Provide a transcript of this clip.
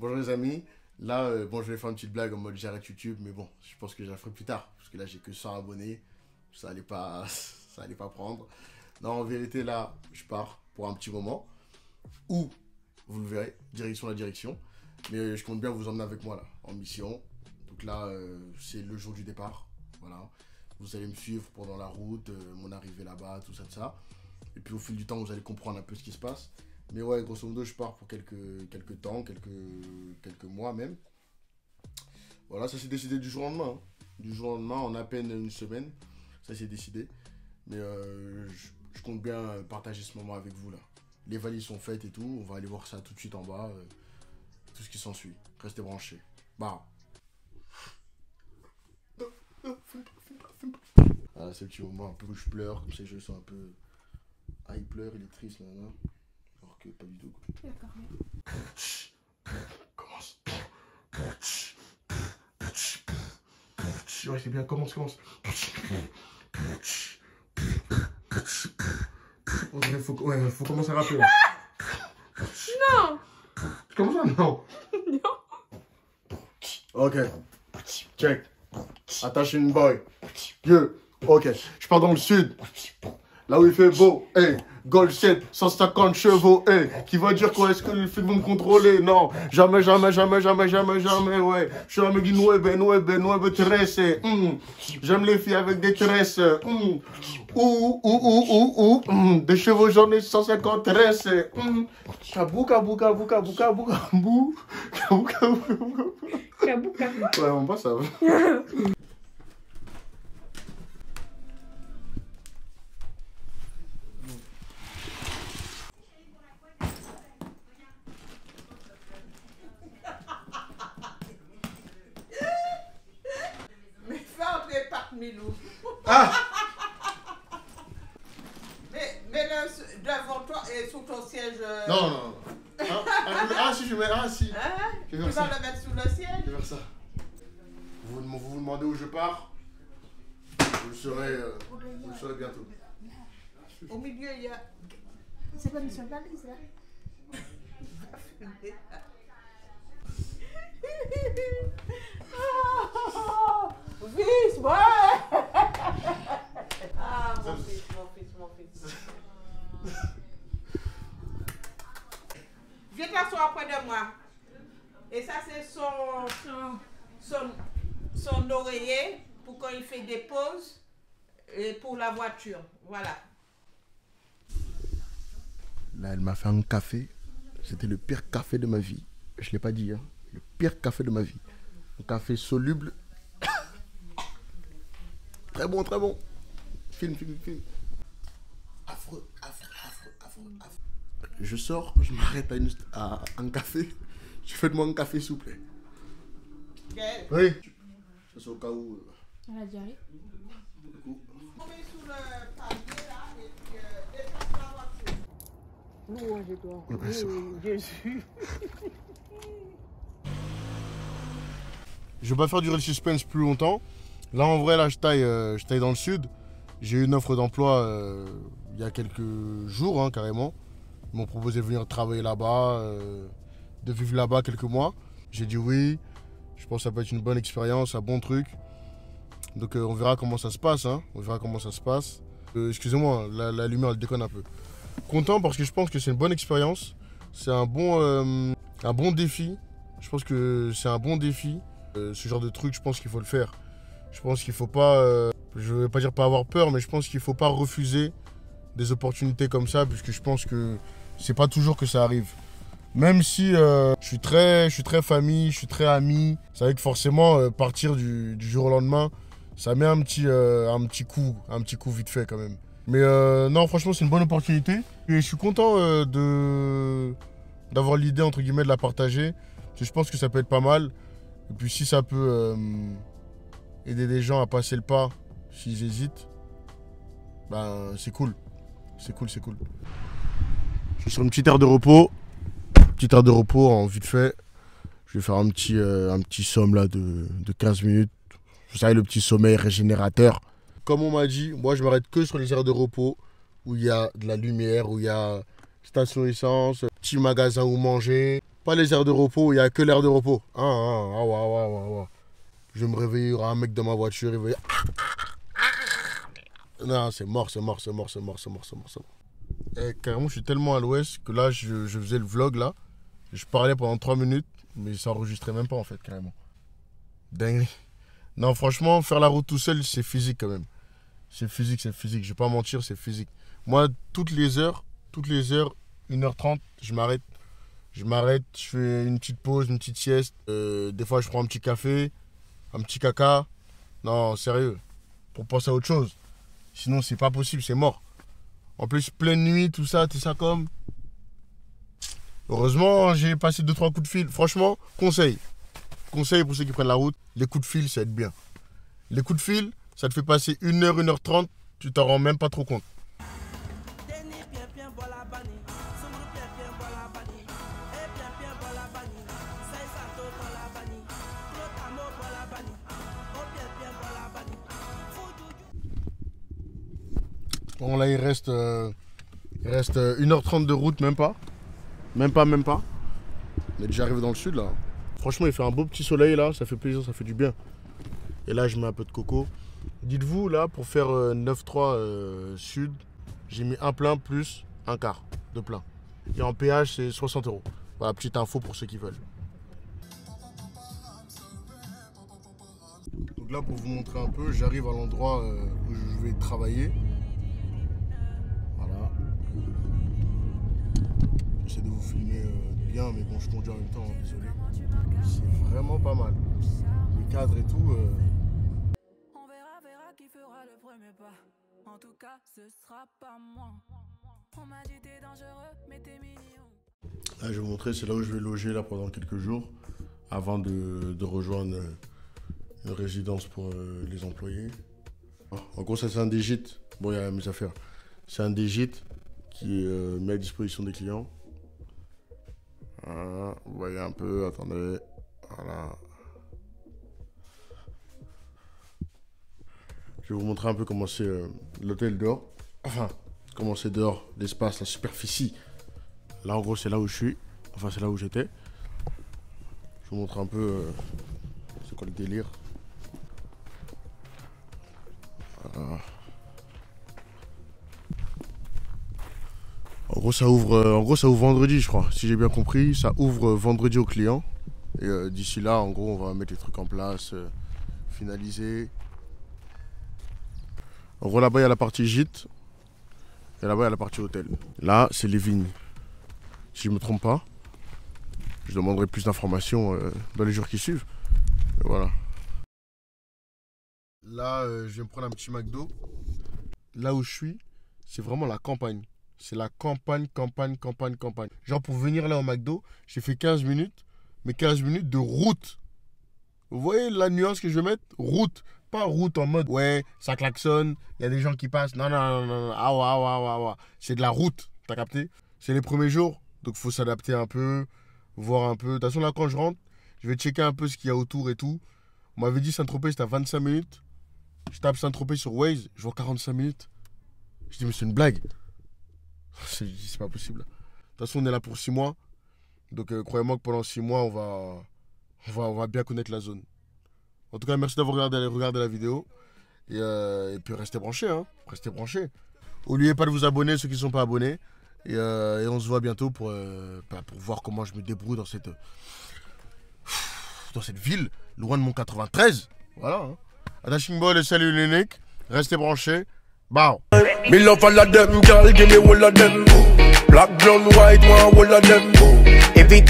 Bonjour les amis, là bon je vais faire une petite blague en mode j'arrête YouTube mais bon je pense que je la ferai plus tard parce que là j'ai que 100 abonnés, ça allait pas, ça allait pas prendre. Non en vérité là je pars pour un petit moment où vous le verrez, direction la direction, mais je compte bien vous emmener avec moi là en mission. Donc là c'est le jour du départ, voilà. Vous allez me suivre pendant la route, mon arrivée là-bas, tout ça de ça. Et puis au fil du temps vous allez comprendre un peu ce qui se passe. Mais ouais, grosso modo, je pars pour quelques temps, quelques mois même. Voilà, ça s'est décidé du jour au lendemain. Hein. Du jour au lendemain, en à peine une semaine, ça s'est décidé. Mais je compte bien partager ce moment avec vous là. Les valises sont faites et tout, on va aller voir ça tout de suite en bas. Tout ce qui s'ensuit. Restez branchés. Bah. Ah, c'est le petit moment un peu où je pleure, comme ça je sens un peu. Ah, il pleure, il est triste là. Là. Alors que pas du tout. D'accord. Commence. Ouais, c'est bien, commence. Il faut commencer à rapper là. Non. Comment ça, non? Non. Ok. Check. Attention boy. Yeah. Ok. Je pars dans le sud. Là où il fait beau, hey, Gold 7, 150 chevaux, hey, qui va dire quoi, est-ce que les filles vont me contrôler? Non, jamais, ouais. Je suis un mec nueve, tresse, j'aime les filles avec des tresses, des chevaux jaunes et 150 tresses, kabou. Ouais, on passe ça. Milou. Ah! Mais devant toi et sous ton siège. Non. Si, je mets. Ah, si. Hein? Je Tu vais faire vas ça. le mettre sous le siège? Je vais faire ça. Vous demandez où je pars? Vous le saurez bientôt. Au milieu, il y a. C'est pas mission valise là. Fils, ouais! Ah, mon fils. Viens t'asseoir près de moi. Et ça, c'est son oreiller pour quand il fait des pauses et pour la voiture. Voilà. Là, elle m'a fait un café. C'était le pire café de ma vie. Je ne l'ai pas dit, hein. Le pire café de ma vie. Un café soluble. Très bon. Film. Affreux. Je sors, je m'arrête à un café. Je fais de moi un café, s'il vous plaît. Gaël. Oui. Ça, c'est au cas où. Elle a diarrhée. On met sous le palier là et puis déplace la voiture. Non, je dois. Ouais, c'est bon. Jésus. Je vais pas faire durer le suspense plus longtemps. Là, en vrai, là, je taille dans le sud. J'ai eu une offre d'emploi il y a quelques jours, hein, carrément. Ils m'ont proposé de venir travailler là-bas, de vivre là-bas quelques mois. J'ai dit oui. Je pense que ça peut être une bonne expérience, un bon truc. Donc, on verra comment ça se passe. Hein. Excusez-moi, la lumière, elle déconne un peu. Content parce que je pense que c'est une bonne expérience. C'est un bon défi. Je pense que c'est un bon défi. Ce genre de truc, je pense qu'il faut le faire. Je pense qu'il faut pas, je ne vais pas dire pas avoir peur, mais je pense qu'il ne faut pas refuser des opportunités comme ça, puisque je pense que c'est pas toujours que ça arrive. Même si je suis très famille, je suis très ami, c'est vrai que forcément, partir du jour au lendemain, ça met un petit coup vite fait quand même. Mais non, franchement, c'est une bonne opportunité. Et je suis content d'avoir l'idée, entre guillemets, de la partager. Parce que je pense que ça peut être pas mal. Et puis si ça peut aider des gens à passer le pas, s'ils hésitent, ben c'est cool. C'est cool. Je suis sur une petite aire de repos. En vite fait. Je vais faire un petit somme là de 15 minutes. Vous savez, le petit sommeil régénérateur. Comme on m'a dit, moi je m'arrête que sur les aires de repos où il y a de la lumière, où il y a station essence, petit magasin où manger. Pas les aires de repos, il n'y a que l'air de repos. Je vais me réveiller, il y aura un mec dans ma voiture, il va... Non, c'est mort. Et carrément, je suis tellement à l'ouest que là, je faisais le vlog là. Je parlais pendant 3 minutes, mais ça enregistrait même pas en fait, carrément. Dingue. Non, franchement, faire la route tout seul, c'est physique quand même. C'est physique. Je vais pas mentir, c'est physique. Moi, toutes les heures, 1h30, je m'arrête. Je fais une petite pause, une petite sieste. Des fois, je prends un petit café, un petit caca. Non, sérieux. Pour penser à autre chose. Sinon, c'est pas possible, c'est mort. En plus, pleine nuit, tout ça, comme... Heureusement, j'ai passé 2-3 coups de fil. Franchement, conseil pour ceux qui prennent la route, les coups de fil, ça aide bien. Les coups de fil, ça te fait passer 1h, 1h30, tu t'en rends même pas trop compte. Bon là il reste 1h30 de route, même pas. Même pas. On est déjà arrivé dans le sud là. Franchement il fait un beau petit soleil là, ça fait plaisir, ça fait du bien. Et là je mets un peu de coco. Dites-vous là pour faire 9,3 sud, j'ai mis un plein plus un quart de plein. Et en péage c'est 60 €. Voilà, petite info pour ceux qui veulent. Donc là pour vous montrer un peu, j'arrive à l'endroit où je vais travailler. J'essaie de vous filmer bien, mais bon, je conduis en même temps, désolé. C'est vraiment pas mal. Le cadre et tout. On verra qui fera le premier pas. En tout cas, ce sera pas moi. On m'a dit t'es dangereux, mais t'es mignon. Là, je vais vous montrer, c'est là où je vais loger là pendant quelques jours, avant de rejoindre une résidence pour les employés. En gros, ça c'est un des gîtes. Bon, il y a mes affaires. C'est un des gîtes qui est mis à disposition des clients. Voilà, vous voyez un peu, attendez, voilà. Je vais vous montrer un peu comment c'est l'hôtel dehors. Enfin, comment c'est dehors, l'espace, la superficie. Là, en gros, c'est là où je suis. Enfin, c'est là où j'étais. Je vous montre un peu c'est quoi le délire. Voilà. En gros, ça ouvre vendredi, je crois. Si j'ai bien compris, ça ouvre vendredi aux clients. Et d'ici là, en gros, on va mettre les trucs en place, finaliser. En gros, là-bas, il y a la partie gîte. Et là-bas, il y a la partie hôtel. Là, c'est les vignes. Si je ne me trompe pas, je demanderai plus d'informations dans les jours qui suivent. Et voilà. Là, je vais me prendre un petit McDo. Là où je suis, c'est vraiment la campagne. C'est la campagne. Genre pour venir là au McDo, j'ai fait 15 minutes, mais 15 minutes de route. Vous voyez la nuance que je vais mettre? Route. Pas route en mode, ouais, ça klaxonne, il y a des gens qui passent. Non. Ah. C'est de la route, t'as capté? C'est les premiers jours, donc il faut s'adapter un peu, voir un peu. De toute façon, là, quand je rentre, je vais checker un peu ce qu'il y a autour et tout. On m'avait dit Saint-Tropez, c'était à 25 minutes. Je tape Saint-Tropez sur Waze, je vois 45 minutes. Je dis, mais c'est une blague. C'est pas possible. De toute façon, on est là pour 6 mois. Donc, croyez-moi que pendant 6 mois, on va bien connaître la zone. En tout cas, merci d'avoir regardé la vidéo. Et puis, restez branchés. Hein. Restez branchés. N'oubliez pas de vous abonner, ceux qui ne sont pas abonnés. Et on se voit bientôt pour voir comment je me débrouille dans cette ville, loin de mon 93. Voilà. Hein. Attaching ball, salut l'unique. Restez branchés. Bow. Me love all of them, girl, give me all of them. Black, brown, white, one, all of them. Everything.